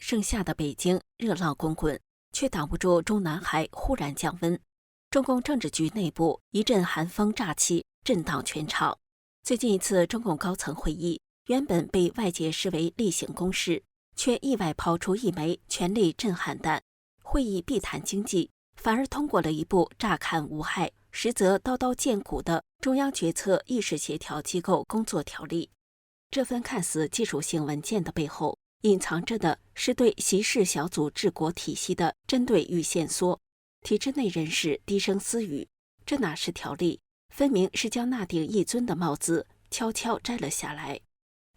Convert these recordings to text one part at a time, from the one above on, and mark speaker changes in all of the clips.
Speaker 1: 盛夏的北京热浪滚滚，却挡不住中南海忽然降温。中共政治局内部一阵寒风乍起，震荡全场。最近一次中共高层会议，原本被外界视为例行公事，却意外抛出一枚权力震撼弹。会议必谈经济，反而通过了一部乍看无害，实则刀刀见骨的中央决策意识协调机构工作条例。这份看似技术性文件的背后，隐藏着的是对习氏小组治国体系的针对与限缩。体制内人士低声私语，这哪是条例，分明是将那顶一尊的帽子悄悄摘了下来。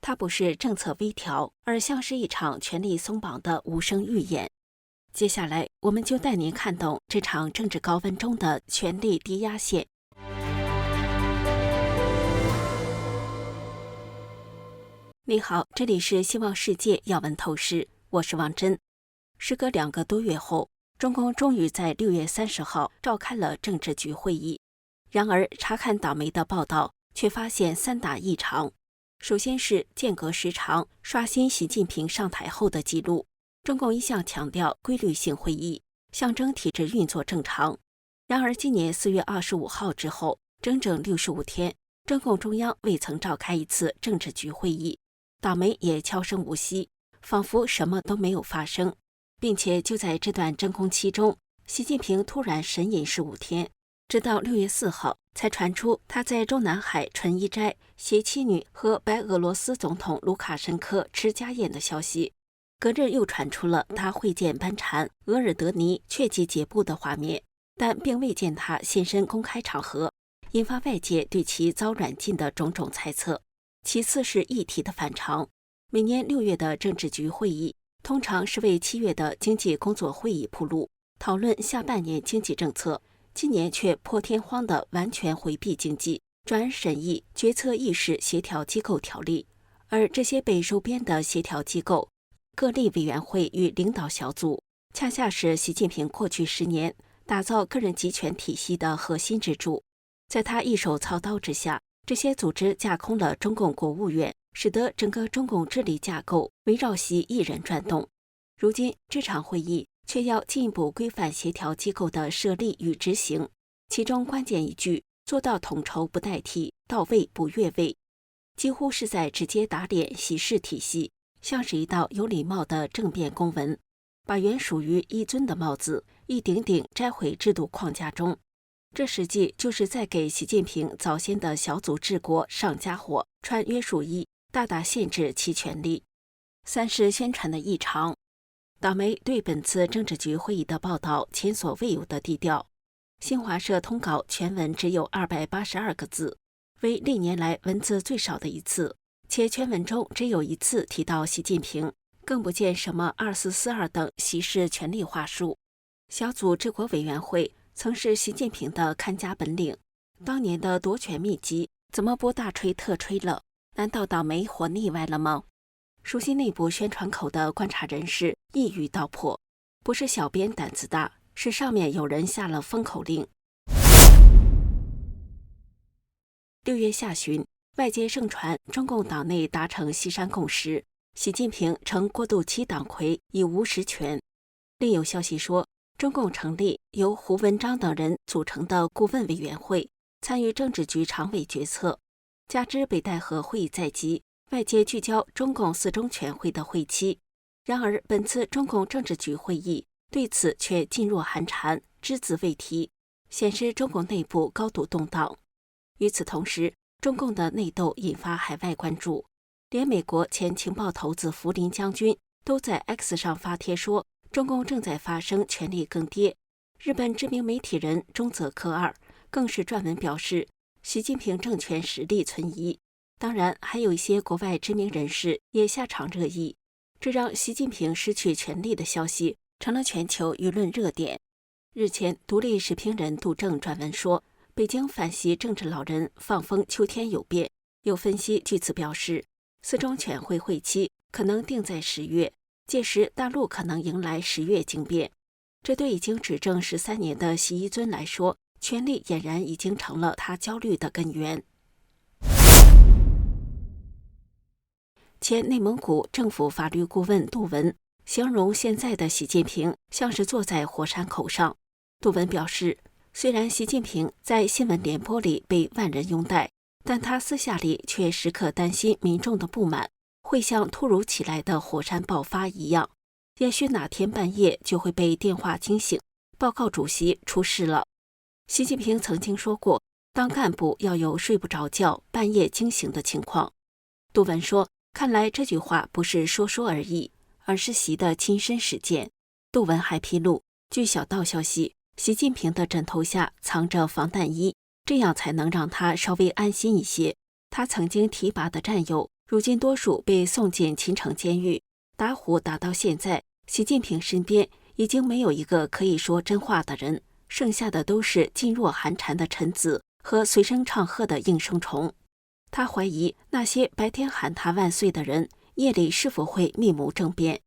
Speaker 1: 它不是政策微调，而像是一场权力松绑的无声预演。接下来，我们就带您看懂这场政治高温中的权力低压线。你好，这里是希望世界要闻透视，我是王真。时隔2个多月后，中共终于在6月30号召开了政治局会议。然而，查看党媒的报道，却发现3大异常。首先是间隔时长，刷新习近平上台后的记录。中共一向强调规律性会议，象征体制运作正常。然而，今年4月25号之后，整整65天，中共中央未曾召开一次政治局会议。党媒也悄声无息，仿佛什么都没有发生，并且就在这段真空期中，习近平突然神隐15天，直到6月4号才传出他在中南海纯一斋携妻女和白俄罗斯总统卢卡申科吃家宴的消息。隔日又传出了他会见班禅额尔德尼确即解布的画面，但并未见他现身公开场合，引发外界对其遭软禁的种种猜测。其次是议题的反常，每年6月的政治局会议通常是为7月的经济工作会议铺路，讨论下半年经济政策，今年却破天荒地完全回避经济，转而审议决策意识协调机构条例。而这些被收编的协调机构、各例委员会与领导小组，恰恰是习近平过去10年打造个人集权体系的核心支柱。在他一手操刀之下，这些组织架空了中共国务院，使得整个中共治理架构围绕习一人转动。如今这场会议却要进一步规范协调机构的设立与执行，其中关键一句做到统筹不代替，到位不越位，几乎是在直接打脸习氏体系，像是一道有礼貌的政变公文，把原属于一尊的帽子一顶顶摘回制度框架中。这实际就是在给习近平早先的小组治国上家伙，穿约束衣，大大限制其权力。三是宣传的异常，党媒对本次政治局会议的报道前所未有的低调。新华社通稿全文只有282个字，为历年来文字最少的一次，且全文中只有一次提到习近平，更不见什么2442等习氏权力话术。小组治国委员会曾是习近平的看家本领，当年的夺权秘籍怎么不大吹特吹了？难道党媒活腻歪了吗？熟悉内部宣传口的观察人士一语道破，不是小编胆子大，是上面有人下了封口令。6月下旬，外界盛传中共党内达成西山共识，习近平成过渡期党魁，已无实权。另有消息说，中共成立由胡文章等人组成的顾问委员会，参与政治局常委决策。加之北戴河会议在即，外界聚焦中共4中全会的会期。然而，本次中共政治局会议对此却噤若寒蝉，只字未提，显示中共内部高度动荡。与此同时，中共的内斗引发海外关注，连美国前情报头子福林将军都在 X 上发帖说，中共正在发生权力更迭。日本知名媒体人中泽科二更是撰文表示，习近平政权实力存疑。当然，还有一些国外知名人士也下场热议，这让习近平失去权力的消息成了全球舆论热点。日前，独立时评人杜正撰文说，北京反习政治老人放风秋天有变。有分析据此表示，4中全会会期可能定在10月，届时大陆可能迎来10月惊变。这对已经执政13年的习一尊来说，权力俨然已经成了他焦虑的根源。前内蒙古政府法律顾问杜文形容现在的习近平像是坐在火山口上。杜文表示，虽然习近平在新闻联播里被万人拥戴，但他私下里却时刻担心民众的不满会像突如其来的火山爆发一样，也许哪天半夜就会被电话惊醒，报告主席出事了。习近平曾经说过，当干部要有睡不着觉、半夜惊醒的情况。杜文说，看来这句话不是说说而已，而是习的亲身实践。杜文还披露，据小道消息，习近平的枕头下藏着防弹衣，这样才能让他稍微安心一些。他曾经提拔的战友，如今多数被送进秦城监狱。打虎打到现在，习近平身边已经没有一个可以说真话的人，剩下的都是噤若寒蝉的臣子和随声唱和的应声虫。他怀疑那些白天喊他万岁的人，夜里是否会密谋政变。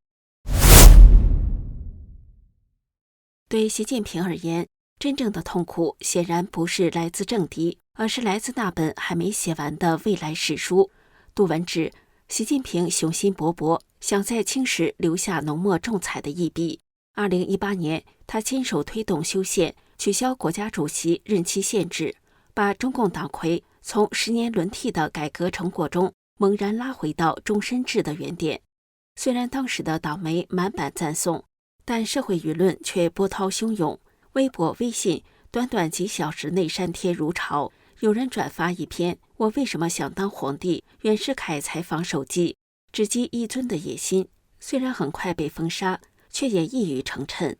Speaker 1: 对习近平而言，真正的痛苦显然不是来自政敌，而是来自那本还没写完的未来史书。杜文指，习近平雄心勃勃，想在清史留下浓墨重彩的一笔。2018年，他亲手推动修宪，取消国家主席任期限制，把中共党魁从10年轮替的改革成果中猛然拉回到终身制的原点。虽然当时的党媒满版赞颂，但社会舆论却波涛汹涌，微博、微信短短几小时内删帖如潮。有人转发一篇“我为什么想当皇帝”袁世凯采访手记，直击一尊的野心，虽然很快被封杀，却也一语成谶。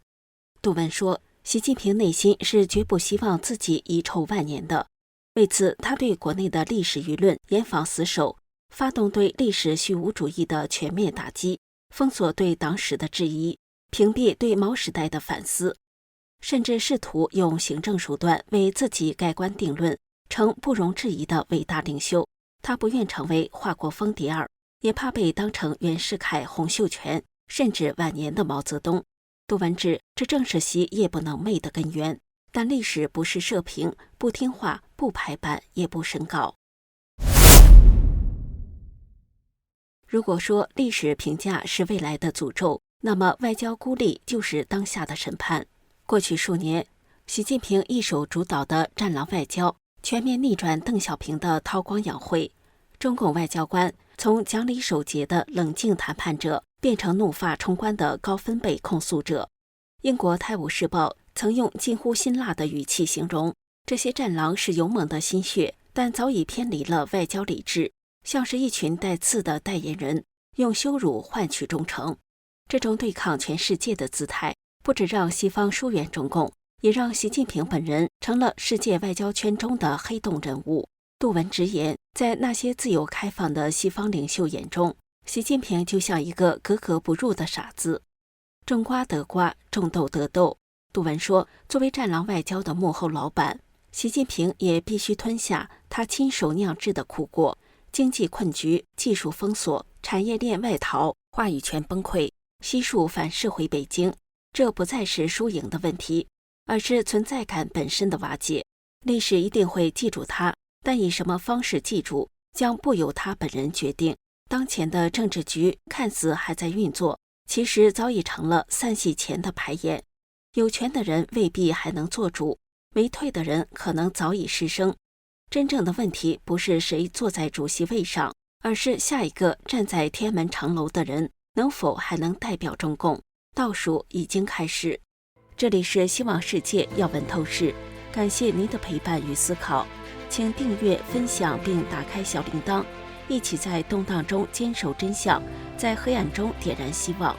Speaker 1: 杜文说，习近平内心是绝不希望自己遗臭万年的，为此他对国内的历史舆论严防死守，发动对历史虚无主义的全面打击，封锁对党史的质疑，屏蔽对毛时代的反思，甚至试图用行政手段为自己盖棺定论，成不容置疑的伟大领袖。他不愿成为华国锋第二，也怕被当成袁世凯、洪秀全，甚至晚年的毛泽东。杜文指，这正是习夜不能寐的根源。但历史不是射频，不听话，不排版，也不审稿。如果说历史评价是未来的诅咒，那么外交孤立就是当下的审判。过去数年，习近平一手主导的战狼外交，全面逆转邓小平的韬光养晦。中共外交官从讲理守节的冷静谈判者，变成怒发冲冠的高分贝控诉者。英国《泰晤士报》曾用近乎辛辣的语气形容，这些战狼是勇猛的心血，但早已偏离了外交理智，像是一群带刺的代言人，用羞辱换取忠诚。这种对抗全世界的姿态，不只让西方疏远中共，也让习近平本人成了世界外交圈中的黑洞人物。杜文直言，在那些自由开放的西方领袖眼中，习近平就像一个格格不入的傻子。种瓜得瓜，种豆得豆。杜文说，作为战狼外交的幕后老板，习近平也必须吞下他亲手酿制的苦果。经济困局、技术封锁、产业链外逃、话语权崩溃，悉数反噬回北京。这不再是输赢的问题，而是存在感本身的瓦解。历史一定会记住他，但以什么方式记住，将不由他本人决定。当前的政治局看似还在运作，其实早已成了散戏前的排演。有权的人未必还能做主，没退的人可能早已失声。真正的问题不是谁坐在主席位上，而是下一个站在天安门城楼的人能否还能代表中共。倒数已经开始。这里是希望世界要闻透视，感谢您的陪伴与思考，请订阅、分享并打开小铃铛，一起在动荡中坚守真相，在黑暗中点燃希望。